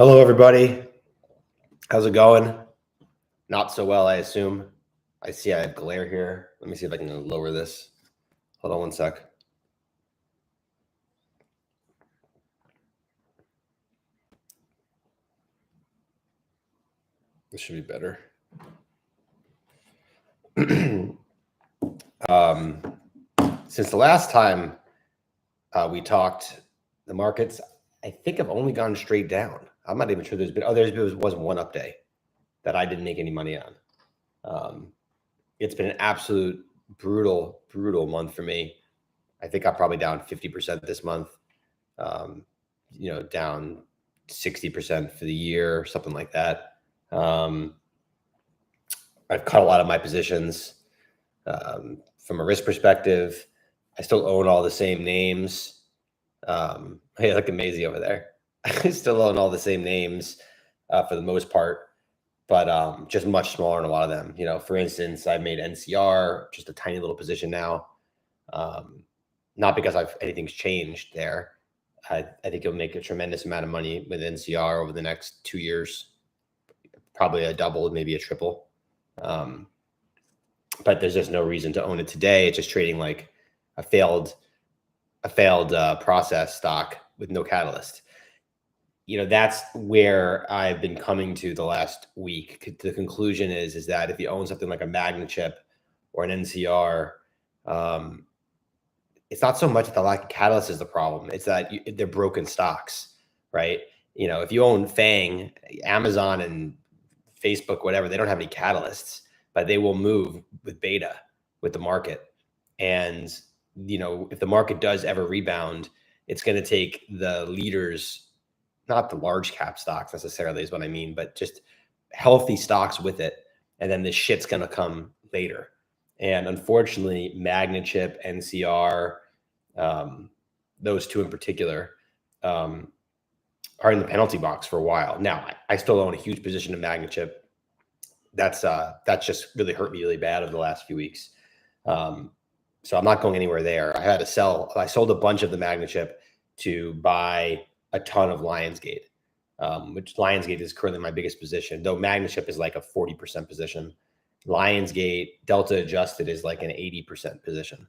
Hello, everybody. How's it going? Not so well, I assume. I see I have glare here. Let me see if I can lower this. Hold on one sec. This should be better. Since the last time we talked, the markets, I think, have only gone straight down. I'm not even sure there's been. Was one up day that I didn't make any money on. It's been an absolute brutal month for me. I think I'm probably down 50% this month. Down 60% for the year, something like that. I've cut a lot of my positions. From a risk perspective, I still own all the same names. Hey, look at Maisie over there. I still own all the same names for the most part, but just much smaller in a lot of them. For instance, I made NCR just a tiny little position now. Not because anything's changed there. I think you'll make a tremendous amount of money with NCR over the next 2 years, probably a double, maybe a triple. But there's just no reason to own it today. It's just trading like a failed process stock with no catalyst. That's where I've been coming to the last week. The conclusion is that if you own something like a Magnachip or an NCR, it's not so much that the lack of catalyst is the problem. It's that they're broken stocks, right? If you own FANG, Amazon and Facebook, whatever, they don't have any catalysts, but they will move with beta with the market. And, if the market does ever rebound, it's going to take the leaders, not the large cap stocks necessarily is what I mean, but just healthy stocks with it. And then the shit's going to come later. And unfortunately, Magnachip, NCR, those two in particular, are in the penalty box for a while. Now, I still own a huge position in Magnachip. That's just really hurt me really bad over the last few weeks. So I'm not going anywhere there. I had to sell. I sold a bunch of the Magnachip to buy a ton of Lionsgate, which Lionsgate is currently my biggest position, though Magnachip is like a 40% position. Lionsgate delta adjusted is like an 80% position.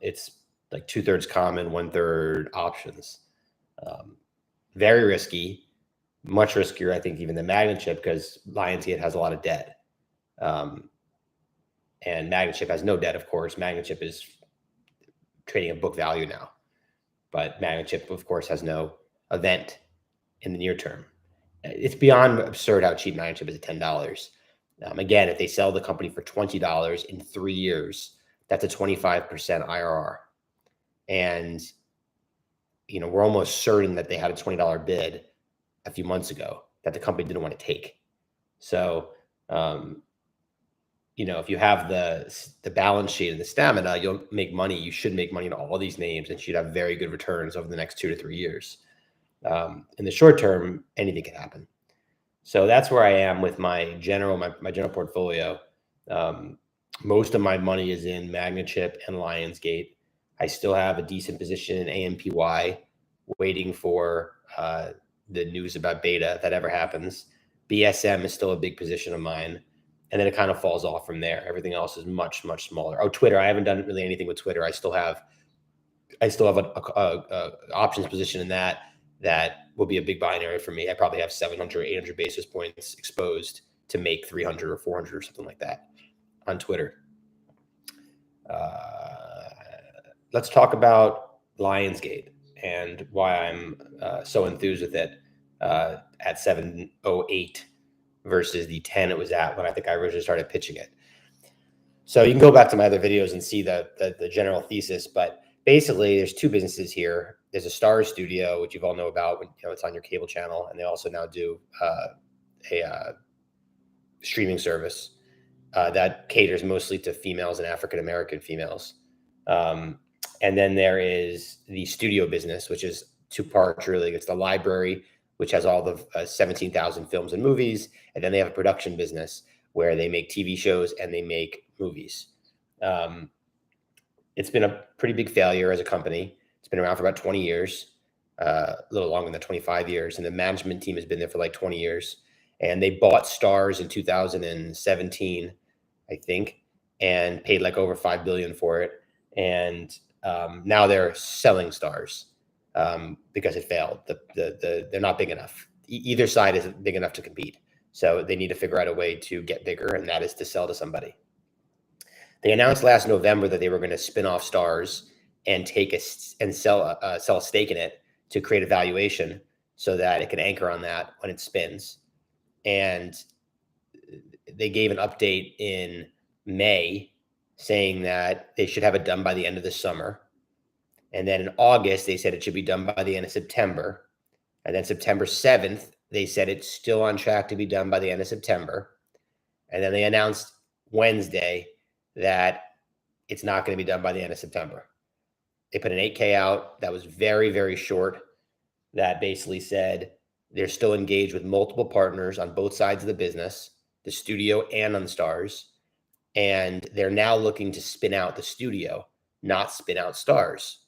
It's like 2/3 common, 1/3 options. Very risky, much riskier, I think, even than Magnachip, because Lionsgate has a lot of debt. And Magnachip has no debt, of course. Magnachip is trading at book value now. But Magnachip, of course, has no event in the near term. It's beyond absurd how cheap Magnachip is at $10. Again, if they sell the company for $20 in 3 years, that's a 25% IRR. And, we're almost certain that they had a $20 bid a few months ago that the company didn't want to take. So, if you have the balance sheet and the stamina, you'll make money. You should make money in all these names and should have very good returns over the next 2 to 3 years. In the short term, anything can happen. So that's where I am with my general portfolio. Most of my money is in Magnachip and Lionsgate. I still have a decent position in AMPY, waiting for the news about beta, if that ever happens. BSM is still a big position of mine. And then it kind of falls off from there. Everything else is much, much smaller. Oh, Twitter. I haven't done really anything with Twitter. I still have a options position in that will be a big buying area for me. I probably have 700 or 800 basis points exposed to make 300 or 400 or something like that on Twitter. Let's talk about Lionsgate and why I'm so enthused with it at 708 versus the 10 it was at when I think I originally started pitching it. So you can go back to my other videos and see the general thesis, but basically there's two businesses here. There's a Star Studio, which you all know about, when it's on your cable channel, and they also now do a streaming service that caters mostly to females and African American females. And then there is the studio business, which is two parts really. It's the library, which has all the 17,000 films and movies, and then they have a production business where they make TV shows and they make movies. It's been a pretty big failure as a company. It's been around for about 20 years. a little longer than 25 years, and the management team has been there for like 20 years. And they bought Stars in 2017, I think, and paid like over $5 billion for it. And now they're selling Stars because it failed. They're not big enough. Either side isn't big enough to compete. So they need to figure out a way to get bigger, and that is to sell to somebody. They announced last November that they were going to spin off Stars and sell a stake in it to create a valuation so that it can anchor on that when it spins. And they gave an update in May saying that they should have it done by the end of the summer. And then in August, they said it should be done by the end of September. And then September 7th, they said it's still on track to be done by the end of September. And then they announced Wednesday that it's not going to be done by the end of September. They put an 8K out that was very, very short, that basically said they're still engaged with multiple partners on both sides of the business, the studio and on the Stars. And they're now looking to spin out the studio, not spin out Stars.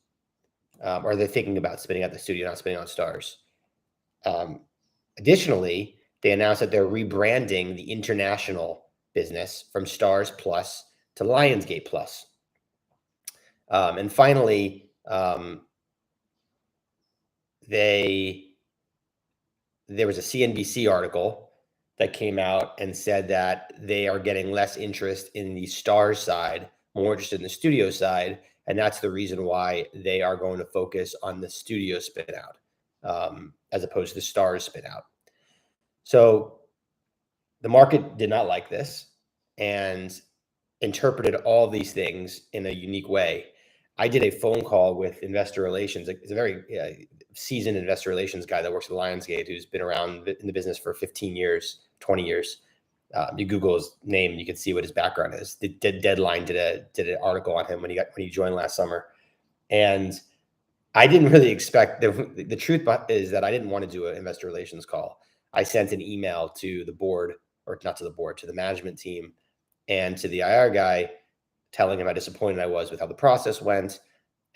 Or they're thinking about spinning out the studio, not spinning out Stars. Additionally, they announced that they're rebranding the international business from Stars Plus to Lionsgate Plus. And finally, there was a CNBC article that came out and said that they are getting less interest in the Stars side, more interested in the studio side, and that's the reason why they are going to focus on the studio spin out as opposed to the Stars spin out. So the market did not like this and interpreted all of these things in a unique way. I did a phone call with investor relations. It's a very seasoned investor relations guy that works at Lionsgate, who's been around in the business for 15 years, 20 years. You Google his name, and you can see what his background is. The Deadline did an article on him when he joined last summer, and I didn't really expect. The truth is that I didn't want to do an investor relations call. I sent an email to the board, or not to the board, to the management team, and to the IR guy, telling him how disappointed I was with how the process went.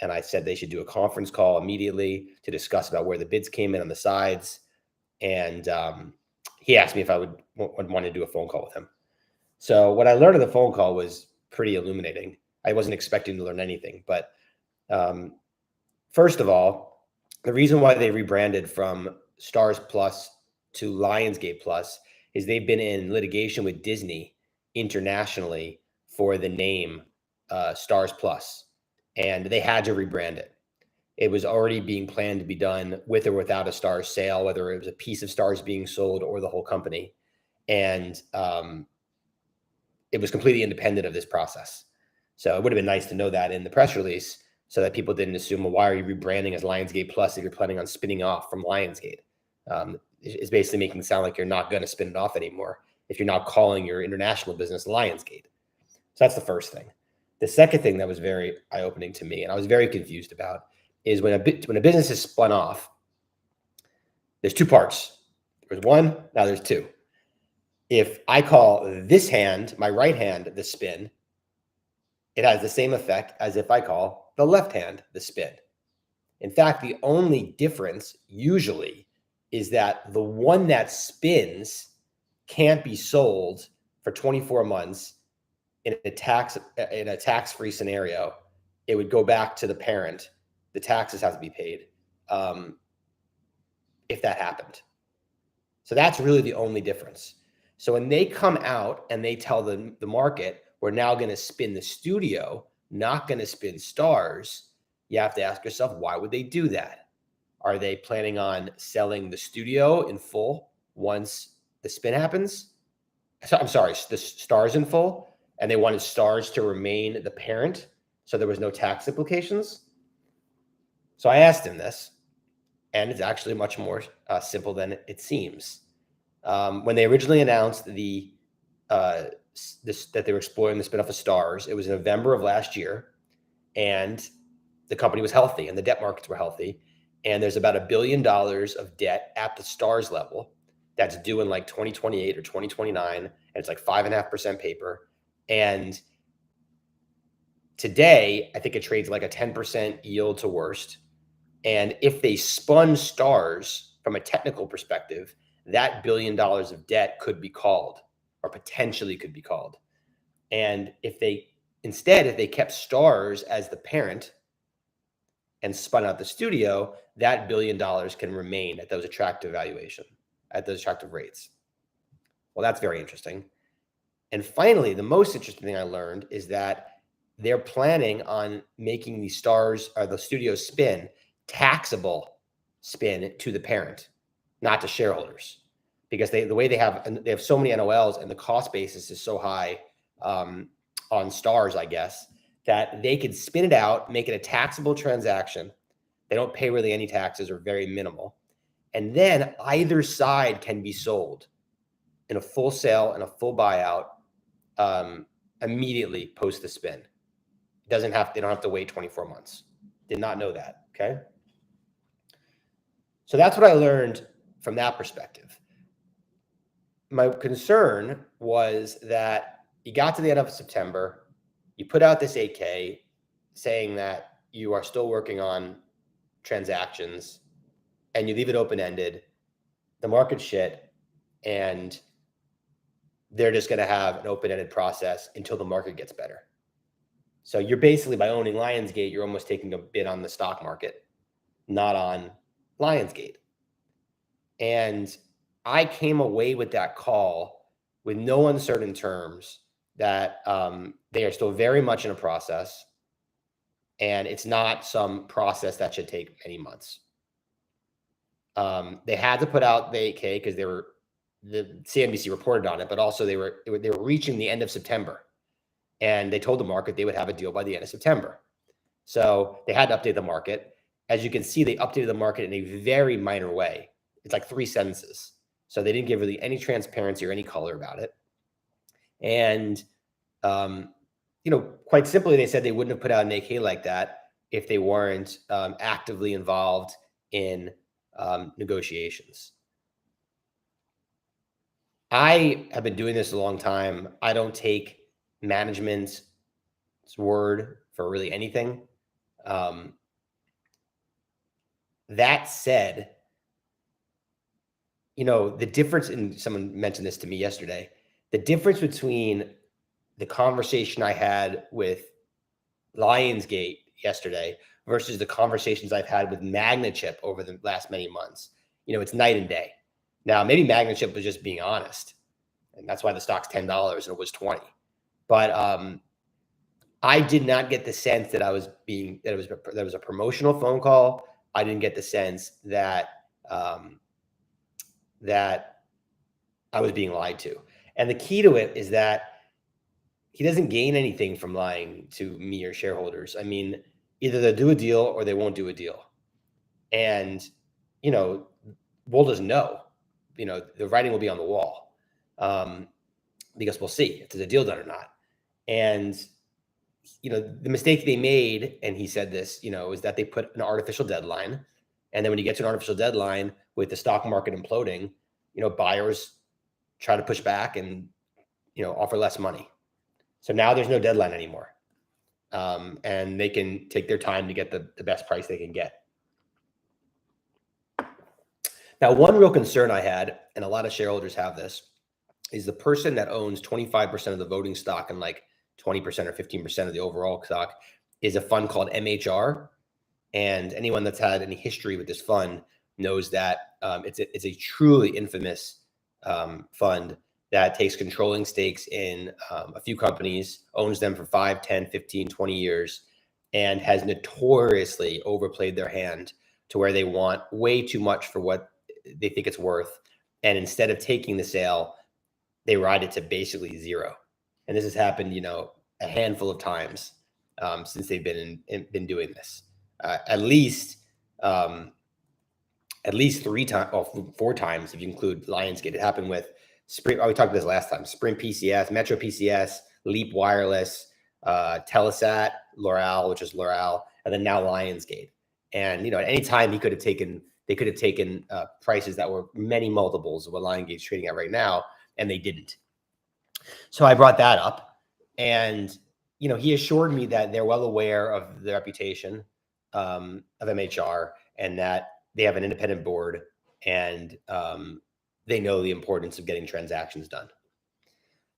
And I said they should do a conference call immediately to discuss about where the bids came in on the sides. And he asked me if I would want to do a phone call with him. So what I learned in the phone call was pretty illuminating. I wasn't expecting to learn anything. But first of all, the reason why they rebranded from Stars Plus to Lionsgate Plus is they've been in litigation with Disney internationally for the name Stars Plus, and they had to rebrand it. It was already being planned to be done with or without a Stars sale, whether it was a piece of Stars being sold or the whole company. And it was completely independent of this process. So it would have been nice to know that in the press release so that people didn't assume, well, why are you rebranding as Lionsgate Plus if you're planning on spinning off from Lionsgate? It's basically making it sound like you're not going to spin it off anymore if you're not calling your international business Lionsgate. So that's the first thing. The second thing that was very eye-opening to me, and I was very confused about, is when a business is spun off, there's two parts. There's one, now there's two. If I call this hand, my right hand, the spin, it has the same effect as if I call the left hand the spin. In fact, the only difference usually is that the one that spins can't be sold for 24 months in a tax-free scenario. It would go back to the parent. The taxes have to be paid if that happened. So that's really the only difference. So when they come out and they tell the market, we're now going to spin the studio, not going to spin Stars, you have to ask yourself, why would they do that? Are they planning on selling the studio in full once the spin happens? So, I'm sorry, the Stars in full, and they wanted Stars to remain the parent, so there was no tax implications? So I asked him this, and it's actually much more simple than it seems. When they originally announced that they were exploring the spinoff of Stars, it was in November of last year, and the company was healthy and the debt markets were healthy. And there's about $1 billion of debt at the Stars level that's due in like 2028 or 2029. And it's like 5.5% paper. And today, I think it trades like a 10% yield to worst. And if they spun Stars from a technical perspective, that $1 billion of debt could be called, or potentially could be called. And if they kept Stars as the parent and spun out the studio, that $1 billion can remain at those attractive valuation, at those attractive rates. Well, that's very interesting. And finally, the most interesting thing I learned is that they're planning on making the Stars or the studio spin taxable spin to the parent, not to shareholders, because the way they have so many NOLs and the cost basis is so high on Stars, I guess, that they could spin it out, make it a taxable transaction. They don't pay really any taxes or very minimal. And then either side can be sold in a full sale and a full buyout immediately post the spin. They don't have to wait 24 months. Did not know that. Okay. So that's what I learned from that perspective. My concern was that you got to the end of September, you put out this 8K saying that you are still working on transactions, and you leave it open-ended, the market's shit, and they're just going to have an open-ended process until the market gets better. So you're basically, by owning Lionsgate, you're almost taking a bid on the stock market, not on Lionsgate. And I came away with that call with no uncertain terms that they are still very much in a process, and it's not some process that should take many months. They had to put out the 8K because the CNBC reported on it, but also they were reaching the end of September, and they told the market they would have a deal by the end of September. So they had to update the market. As you can see, they updated the market in a very minor way. It's like 3 sentences. So they didn't give really any transparency or any color about it. And, quite simply, they said they wouldn't have put out an 8K like that if they weren't actively involved in negotiations. I have been doing this a long time. I don't take management's word for really anything. That said, the difference in, someone mentioned this to me yesterday, the difference between the conversation I had with Lionsgate yesterday versus the conversations I've had with Magnachip over the last many months, it's night and day. Now, maybe Magnachip was just being honest, and that's why the stock's $10 and it was 20. But I did not get the sense that that was a promotional phone call. I didn't get the sense that that I was being lied to. And the key to it is that he doesn't gain anything from lying to me or shareholders. I mean, either they'll do a deal or they won't do a deal. And, we'll just know, the writing will be on the wall, because we'll see if there's a deal done or not. And, the mistake they made, and he said this, is that they put an artificial deadline. And then when you get to an artificial deadline with the stock market imploding, buyers try to push back and, offer less money. So now there's no deadline anymore. And they can take their time to get the best price they can get. Now, one real concern I had, and a lot of shareholders have this, is the person that owns 25% of the voting stock and like 20% or 15% of the overall stock is a fund called MHR. And anyone that's had any history with this fund knows that it's a truly infamous fund that takes controlling stakes in a few companies, owns them for 5, 10, 15, 20 years, and has notoriously overplayed their hand to where they want way too much for what they think it's worth. And instead of taking the sale, they ride it to basically zero. And this has happened, a handful of times since they've been doing this. At least 3 times, or 4 times if you include Lionsgate. It happened with Sprint. We talked about this last time. Sprint PCS, Metro PCS, Leap Wireless, Telesat, L'Oreal, which is L'Oreal, and then now Lionsgate. And at any time they could have taken prices that were many multiples of what Lionsgate's trading at right now, and they didn't. So I brought that up, and he assured me that they're well aware of the reputation of MHR, and that they have an independent board, and they know the importance of getting transactions done.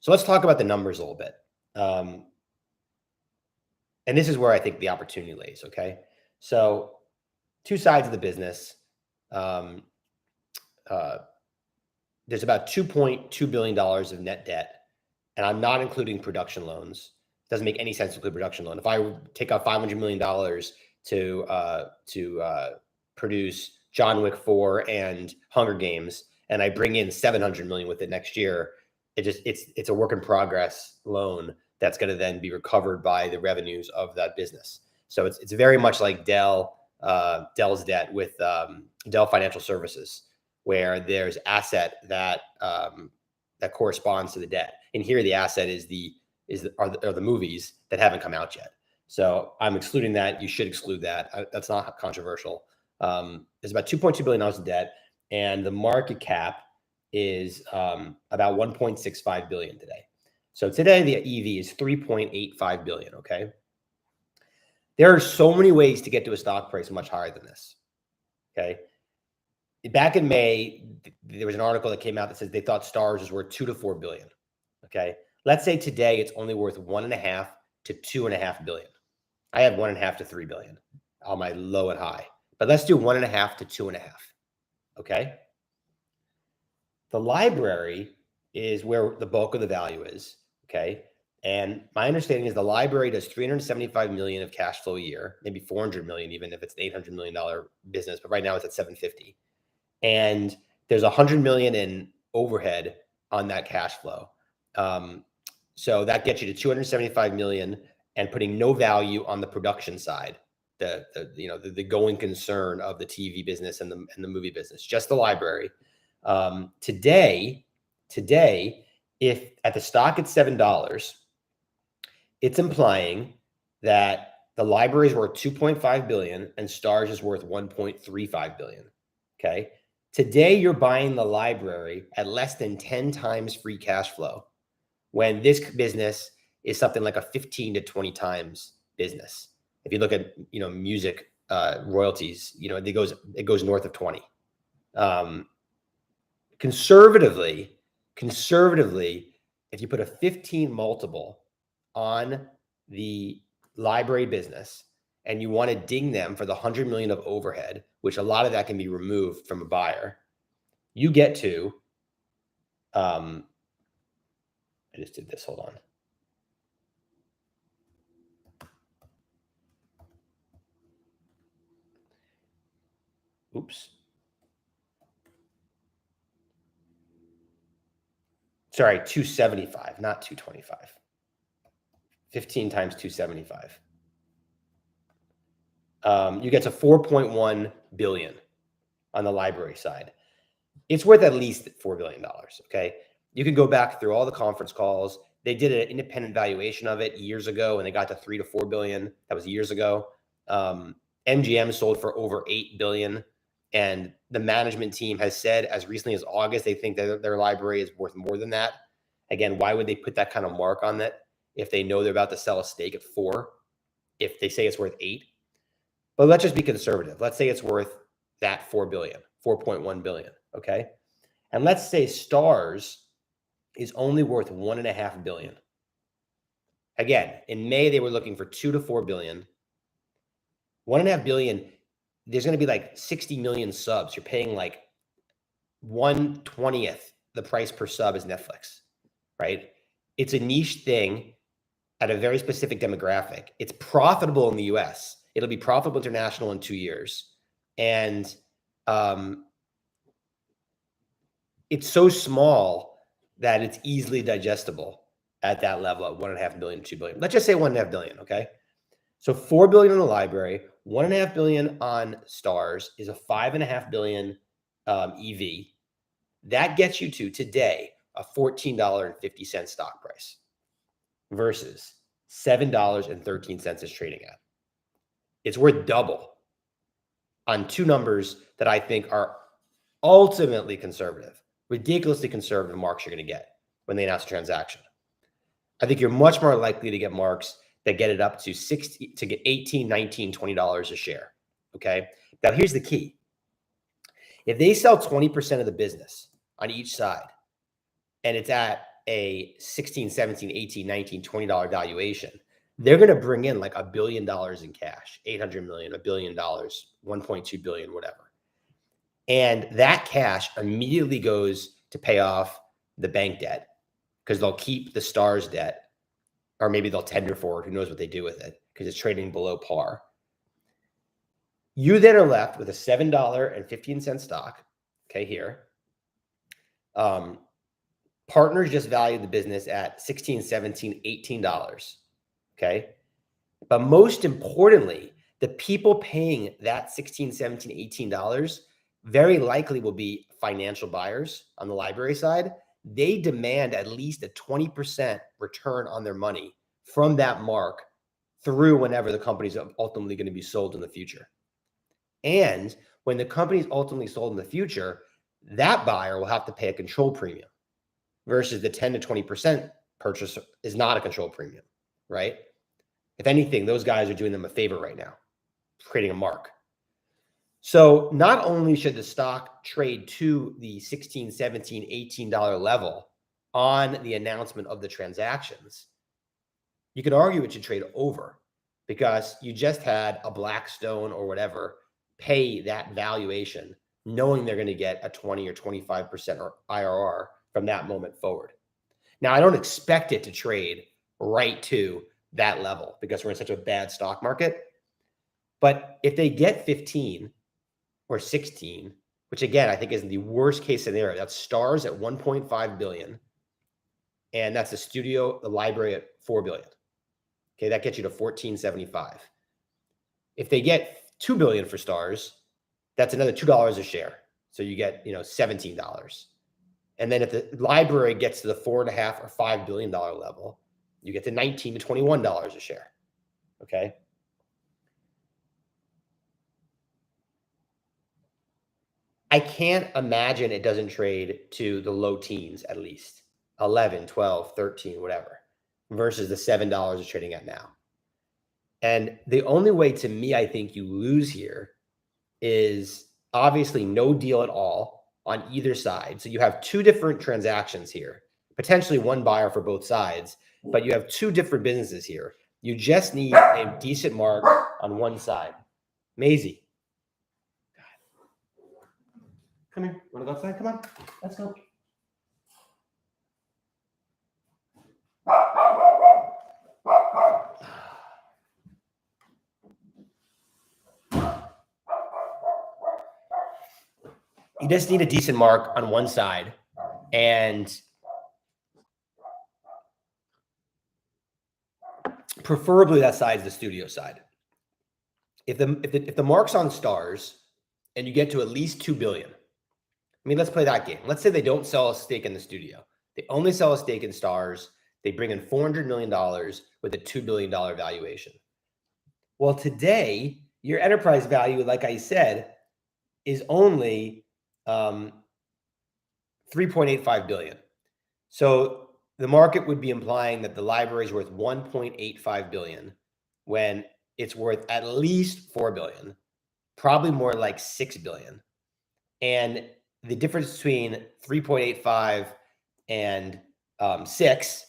So let's talk about the numbers a little bit. And this is where I think the opportunity lays, okay? So two sides of the business. There's about $2.2 billion of net debt, and I'm not including production loans. It doesn't make any sense to include production loan. If I take out $500 million to produce John Wick 4 and Hunger Games, and I bring in $700 million with it next year, it's a work in progress loan that's going to then be recovered by the revenues of that business. So it's very much like Dell's debt with Dell Financial Services, where there's asset that corresponds to the debt, and here the asset are the movies that haven't come out yet. So I'm excluding that. You should exclude that. That's not controversial. There's about $2.2 billion in debt, and the market cap is about $1.65 billion today. So today the EV is $3.85 billion. Okay. There are so many ways to get to a stock price much higher than this. Okay. Back in May, there was an article that came out that says they thought Stars was worth $2 to $4 billion. Okay. Let's say today it's only worth $1.5 to $2.5 billion. I have $1.5 to $3 billion on my low and high, but let's do $1.5 to $2.5. Okay. The library is where the bulk of the value is. Okay. And my understanding is the library does $375 million of cash flow a year, maybe $400 million, even if it's an $800 million business, but right now it's at $750. And there's $100 million in overhead on that cash flow. So that gets you to $275 million, and putting no value on the production side, the going concern of the TV business and the movie business, just the library. Today, if at the stock at $7, it's implying that the library is worth $2.5 billion and Stars is worth $1.35 billion. Okay. Today, you're buying the library at less than 10 times free cash flow, when this business is something like a 15 to 20 times business. If you look at, music royalties, it goes north of 20. Conservatively, if you put a 15 multiple on the library business and you want to ding them for the $100 million of overhead, which a lot of that can be removed from a buyer, you get to, I just did this, hold on. Oops. Sorry, 275, not 225. 15 times 275. You get to 4.1 billion on the library side. It's worth at least $4 billion. Okay. You can go back through all the conference calls. They did an independent valuation of it years ago, and they got to 3 to 4 billion. That was years ago. MGM sold for over 8 billion. And the management team has said as recently as August, they think that their library is worth more than that. Again, why would they put that kind of mark on that if they know they're about to sell a stake at 4, if they say it's worth 8? But let's just be conservative. Let's say it's worth that 4 billion, 4.1 billion. Okay. And let's say Stars is only worth 1.5 billion. Again, in May, they were looking for 2 to 4 billion. 1.5 billion, there's going to be like 60 million subs. You're paying like 1/20th the price per sub as Netflix, right? It's a niche thing at a very specific demographic. It's profitable in the US. It'll be profitable international in 2 years. And it's so small that it's easily digestible at that level at 1.5 billion, 2 billion. Let's just say 1.5 billion. Okay. So 4 billion in the library, 1.5 billion on Stars is a 5.5 billion EV. That gets you to today a $14.50 stock price versus $7.13 is trading at. It's worth double on two numbers that I think are ultimately conservative, ridiculously conservative marks you're going to get when they announce a transaction. I think you're much more likely to get marks that get it up to 60, to get $18, $19, $20 a share. Okay. Now here's the key. If they sell 20% of the business on each side and it's at a 16, 17, 18, 19, $20 valuation, they're going to bring in like $1 billion in cash, 800 million, $1 billion, 1.2 billion, whatever. And that cash immediately goes to pay off the bank debt because they'll keep the Stars debt, or maybe they'll tender for it. Who knows what they do with it because it's trading below par. You then are left with a $7.15 stock. Okay, here. Partners just valued the business at $16, $17, $18. Okay. But most importantly, the people paying that $16, $17, $18 very likely will be financial buyers on the library side. They demand at least a 20% return on their money from that mark through whenever the company's ultimately going to be sold in the future. And when the company's ultimately sold in the future, that buyer will have to pay a control premium versus the 10 to 20% purchase is not a control premium, right? If anything, those guys are doing them a favor right now, creating a mark. So not only should the stock trade to the $16, $17, $18 level on the announcement of the transactions, you could argue it should trade over because you just had a Blackstone or whatever pay that valuation, knowing they're going to get a 20 or 25% IRR from that moment forward. Now, I don't expect it to trade right to that level because we're in such a bad stock market. But if they get 15 or 16, which again, I think is the worst case scenario, that's Stars at 1.5 billion. And that's the studio, the library at 4 billion. Okay, that gets you to 14.75. If they get 2 billion for Stars, that's another $2 a share. So you get, $17. And then if the library gets to the $4.5 or $5 billion level, you get to $19 to $21 a share. Okay. I can't imagine it doesn't trade to the low teens, at least 11, 12, 13, whatever, versus the $7 it's trading at now. And the only way to me, I think you lose here is obviously no deal at all on either side. So you have two different transactions here, potentially one buyer for both sides, but you have two different businesses here. You just need a decent mark on one side. Maisie. Come here. Want to go outside? Come on. Let's go. You just need a decent mark on one side, and preferably that side's the studio side. If the mark's on Stars and you get to at least 2 billion, I mean, let's play that game. Let's say they don't sell a stake in the studio. They only sell a stake in Stars. They bring in $400 million with a $2 billion valuation. Well, today, your enterprise value, like I said, is only 3.85 billion. So the market would be implying that the library is worth 1.85 billion when it's worth at least 4 billion, probably more like 6 billion. And the difference between 3.85 and 6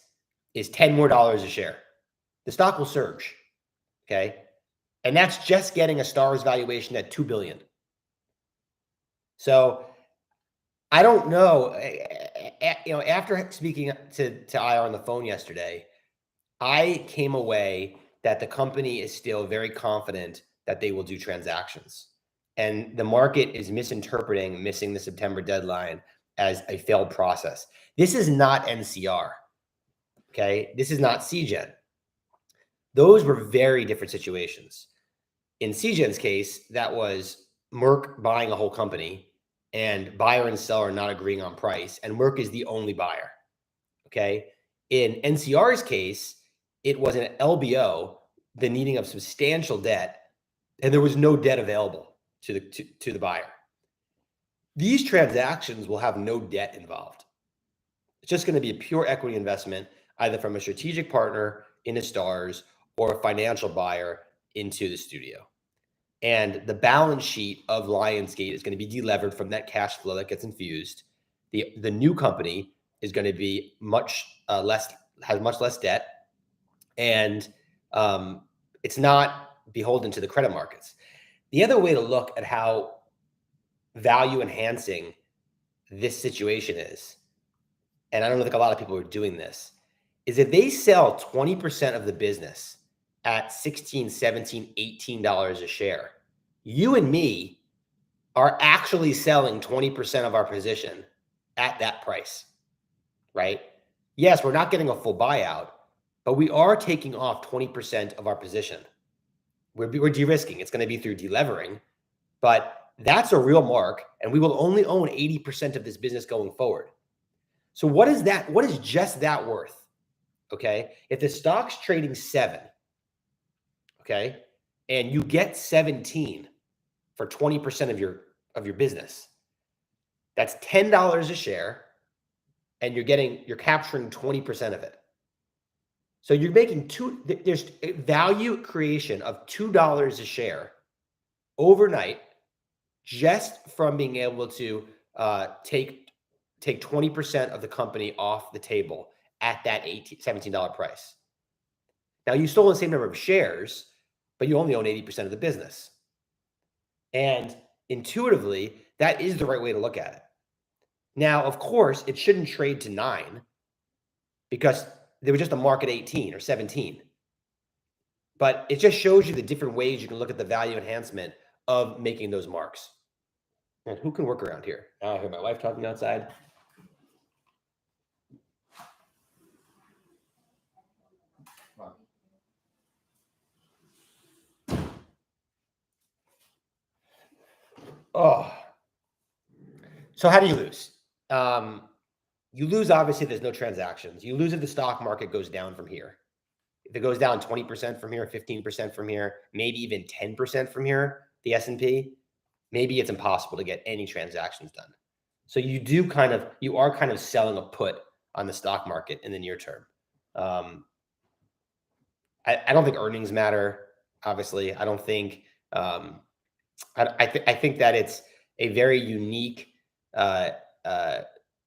is $10 more a share. The stock will surge. Okay. And that's just getting a Stars valuation at 2 billion. So I don't know. After speaking to IR on the phone yesterday, I came away that the company is still very confident that they will do transactions. And the market is misinterpreting missing the September deadline as a failed process. This is not NCR. Okay. This is not CGen. Those were very different situations. In CGen's case, that was Merck buying a whole company and buyer and seller not agreeing on price, and Merck is the only buyer. Okay. In NCR's case, it was an LBO, the needing of substantial debt, and there was no debt available to the buyer. These transactions will have no debt involved. It's just going to be a pure equity investment, either from a strategic partner into Stars or a financial buyer into the studio. And the balance sheet of Lionsgate is going to be delevered from that cash flow that gets infused. The new company is going to be has much less debt, and it's not beholden to the credit markets. The other way to look at how value enhancing this situation is, and I don't think a lot of people are doing this, is if they sell 20% of the business at $16, $17, $18 a share, you and me are actually selling 20% of our position at that price, right? Yes, we're not getting a full buyout, but we are taking off 20% of our position. We're de-risking. It's going to be through delevering, but that's a real mark, and we will only own 80% of this business going forward. So what is that? What is just that worth? Okay. If the stock's trading 7, okay, and you get 17 for 20% of your business, that's $10 a share, and you're capturing 20% of it. So you're making there's a value creation of $2 a share overnight just from being able to take 20% of the company off the table at that $17 price. Now, you still own the same number of shares, but you only own 80% of the business. And intuitively, that is the right way to look at it. Now, of course, it shouldn't trade to 9 because there was just a market 18 or 17. But it just shows you the different ways you can look at the value enhancement of making those marks. And who can work around here? Now I hear my wife talking outside. Oh. So how do you lose? You lose, obviously, there's no transactions. You lose if the stock market goes down from here. If it goes down 20% from here, 15% from here, maybe even 10% from here, the S&P, maybe it's impossible to get any transactions done. So you are kind of selling a put on the stock market in the near term. I don't think earnings matter. Obviously, I don't think. I think that it's a very unique,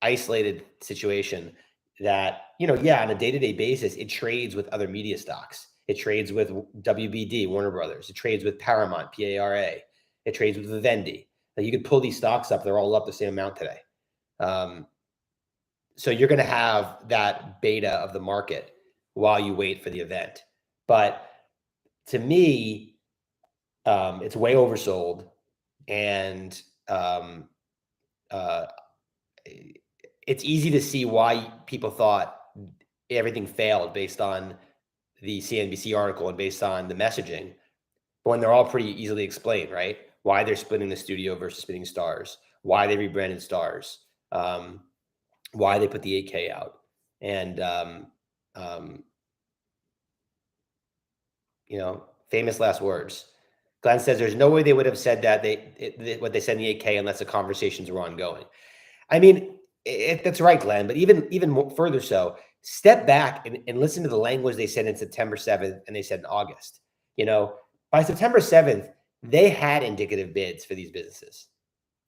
isolated situation that, on a day-to-day basis, it trades with other media stocks. It trades with WBD, Warner Brothers. It trades with Paramount, PARA. It trades with Vivendi. Like, you could pull these stocks up; they're all up the same amount today. So you're going to have that beta of the market while you wait for the event. But to me, it's way oversold, and it's easy to see why people thought everything failed based on the CNBC article and based on the messaging, but when they're all pretty easily explained, right? Why they're splitting the studio versus splitting Stars, why they rebranded Stars, why they put the 8K out, and famous last words. Glenn says there's no way they would have said that what they said in the 8K unless the conversations were ongoing. I mean, that's right, Glenn. But even more, further so, step back and listen to the language they said in September 7th and they said in August. By September 7th, they had indicative bids for these businesses.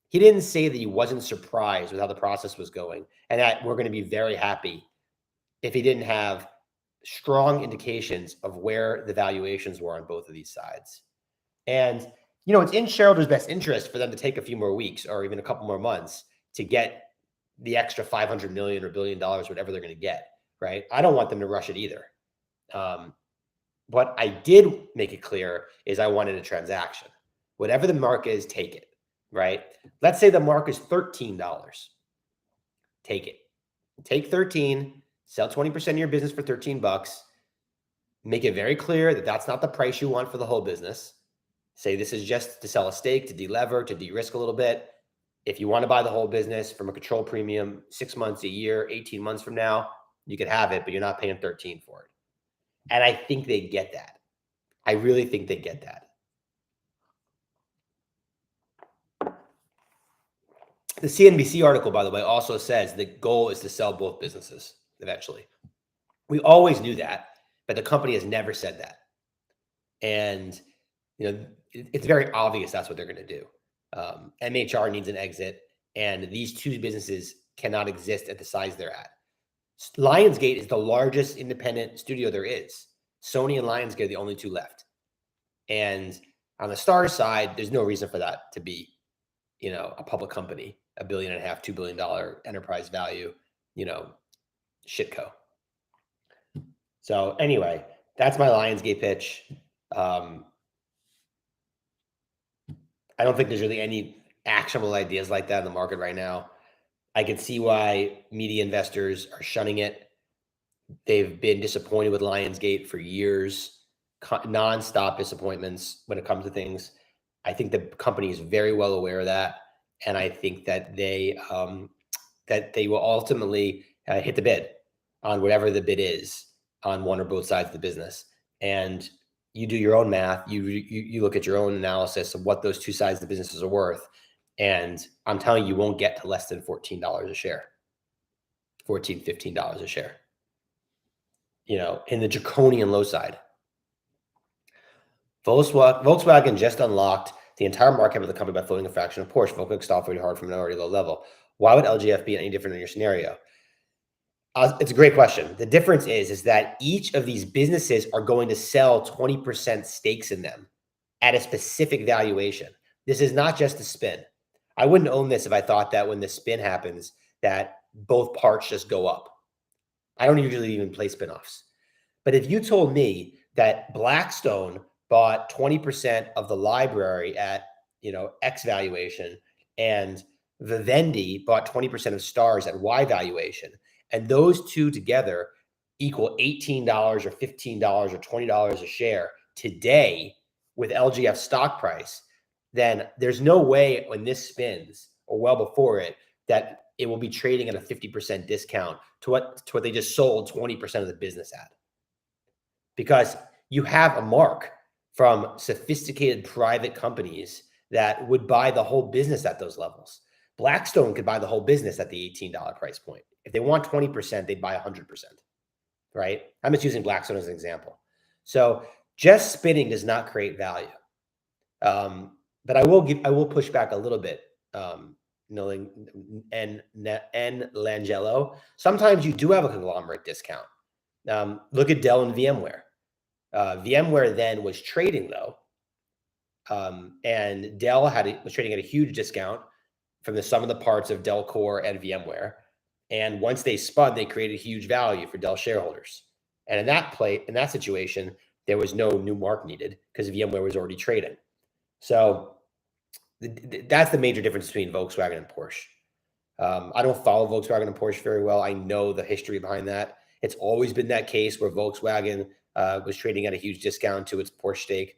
He didn't say that he wasn't surprised with how the process was going and that we're going to be very happy if he didn't have strong indications of where the valuations were on both of these sides. And, it's in shareholders' best interest for them to take a few more weeks or even a couple more months to get the extra 500 million or $1 billion, whatever they're going to get, right? I don't want them to rush it either. What I did make it clear is I wanted a transaction. Whatever the mark is, take it, right? Let's say the mark is $13. Take it. Take 13, sell 20% of your business for $13. Make it very clear that that's not the price you want for the whole business. Say this is just to sell a stake, to delever, to de-risk a little bit. If you want to buy the whole business from a control premium 6 months, a year, 18 months from now, you could have it, but you're not paying 13 for it. And I think they get that. I really think they get that. The CNBC article, by the way, also says the goal is to sell both businesses eventually. We always knew that, but the company has never said that. And, it's very obvious that's what they're going to do. MHR needs an exit, and these two businesses cannot exist at the size they're at. Lionsgate is the largest independent studio there is. Sony and Lionsgate are the only two left. And on the Star side, there's no reason for that to be, a public company, $1.5 billion, $2 billion enterprise value, shitco. So anyway, that's my Lionsgate pitch. I don't think there's really any actionable ideas like that in the market right now. I can see why media investors are shunning it. They've been disappointed with Lionsgate for years, nonstop disappointments when it comes to things. I think the company is very well aware of that, and I think that they will ultimately hit the bid on whatever the bid is on one or both sides of the business. And you do your own math. You look at your own analysis of what those two sides of the businesses are worth, and I'm telling you, won't get to less than $14 a share, $14, $15 a share. In the draconian low side. Volkswagen just unlocked the entire market of the company by floating a fraction of Porsche. Volkswagen stopped pretty hard from an already low level. Why would LGF be any different in your scenario? It's a great question. The difference is that each of these businesses are going to sell 20% stakes in them at a specific valuation. This is not just a spin. I wouldn't own this if I thought that when the spin happens, that both parts just go up. I don't usually even play spinoffs. But if you told me that Blackstone bought 20% of the library at, X valuation, and Vivendi bought 20% of Stars at Y valuation, and those two together equal $18 or $15 or $20 a share today with LGF stock price, then there's no way when this spins, or well before it, that it will be trading at a 50% discount to what they just sold 20% of the business at. Because you have a mark from sophisticated private companies that would buy the whole business at those levels. Blackstone could buy the whole business at the $18 price point. If they want 20%, they'd buy 100%, right? I'm just using Blackstone as an example. So just spinning does not create value. But I will push back a little bit. And Langelo, sometimes you do have a conglomerate discount. Look at Dell and VMware. VMware then was trading though, and Dell was trading at a huge discount from the sum of the parts of Dell Core and VMware. And once they spun, they created huge value for Dell shareholders. And in that situation, there was no new mark needed because VMware was already trading. So that's the major difference between Volkswagen and Porsche. I don't follow Volkswagen and Porsche very well. I know the history behind that. It's always been that case where Volkswagen was trading at a huge discount to its Porsche stake.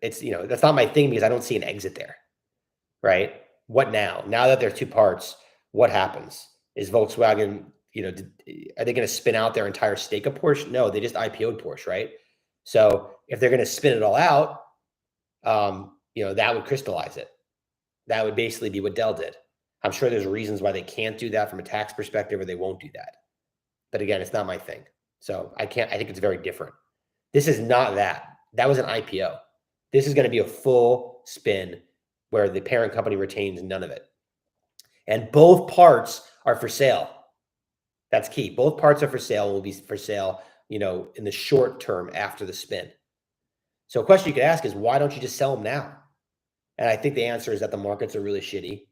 It's, that's not my thing because I don't see an exit there, right? What now? Now that they're two parts, what happens? Is Volkswagen, are they going to spin out their entire stake of Porsche? No, they just IPO'd Porsche, right? So if they're going to spin it all out, that would crystallize it. That would basically be what Dell did. I'm sure there's reasons why they can't do that from a tax perspective, or they won't do that. But again, it's not my thing. So I think it's very different. This is not that. That was an IPO. This is going to be a full spin where the parent company retains none of it. And both parts are for sale. That's key. Both parts are for sale, will be for sale, in the short term after the spin. So a question you could ask is, why don't you just sell them now? And I think the answer is that the markets are really shitty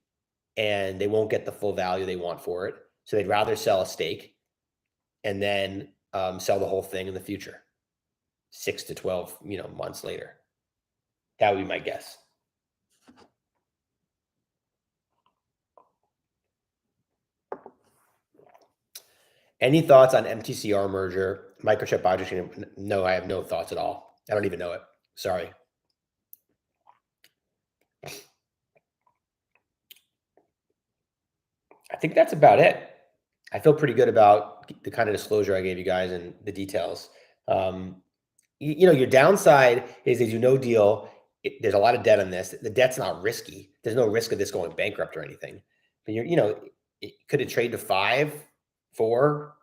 and they won't get the full value they want for it. So they'd rather sell a stake and then sell the whole thing in the future, 6 to 12, months later. That would be my guess. Any thoughts on MTCR merger, Microchip Biotech? No, I have no thoughts at all. I don't even know it. Sorry. I think that's about it. I feel pretty good about the kind of disclosure I gave you guys and the details. Your downside is no deal. There's a lot of debt on this. The debt's not risky. There's no risk of this going bankrupt or anything. But could it trade to 5, 4,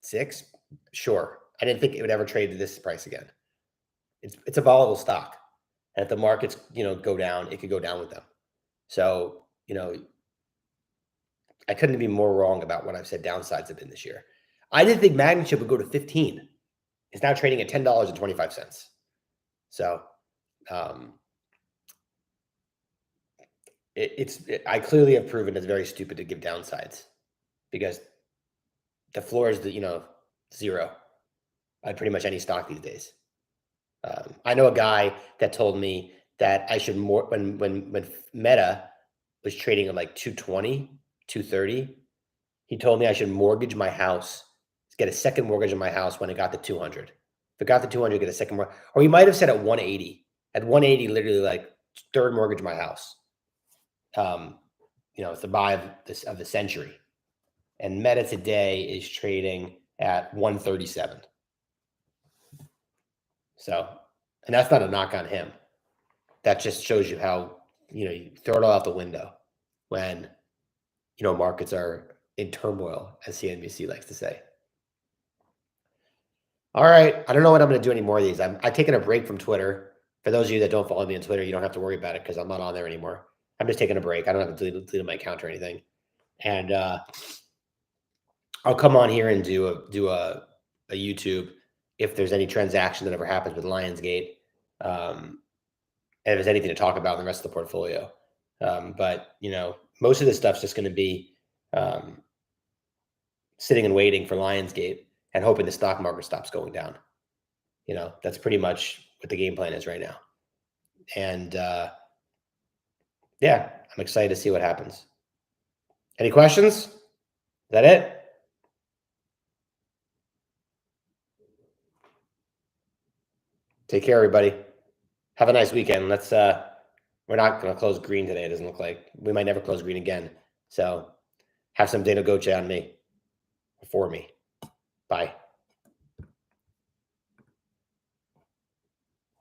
6? Sure. I didn't think it would ever trade to this price again. It's a volatile stock. And if the markets, go down, it could go down with them. So, I couldn't be more wrong about what I've said downsides have been this year. I didn't think Magnitude would go to 15. It's now trading at $10.25. So, um, I clearly have proven it's very stupid to give downsides because the floor is zero on pretty much any stock these days. I know a guy that told me that I should more when Meta was trading at like 220, 230. He told me I should mortgage my house, get a second mortgage on my house when it got to 200. If it got to 200, get a second mortgage. Or he might have said at 180. At 180, literally like third mortgage my house. It's the buy of the century. And Meta today is trading at 137. So, and that's not a knock on him. That just shows you how, you throw it all out the window when, markets are in turmoil, as CNBC likes to say. All right. I don't know what I'm going to do any more of these. I've taken a break from Twitter. For those of you that don't follow me on Twitter, you don't have to worry about it because I'm not on there anymore. I'm just taking a break. I don't have to delete my account or anything. And I'll come on here and do a YouTube if there's any transaction that ever happens with Lionsgate. And if there's anything to talk about in the rest of the portfolio. But, most of this stuff's just going to be sitting and waiting for Lionsgate and hoping the stock market stops going down. That's pretty much what the game plan is right now. And yeah, I'm excited to see what happens. Any questions? Is that it? Take care, everybody. Have a nice weekend. We're not going to close green today. It doesn't look like. We might never close green again. So have some Dana Goche on me, for me. Bye.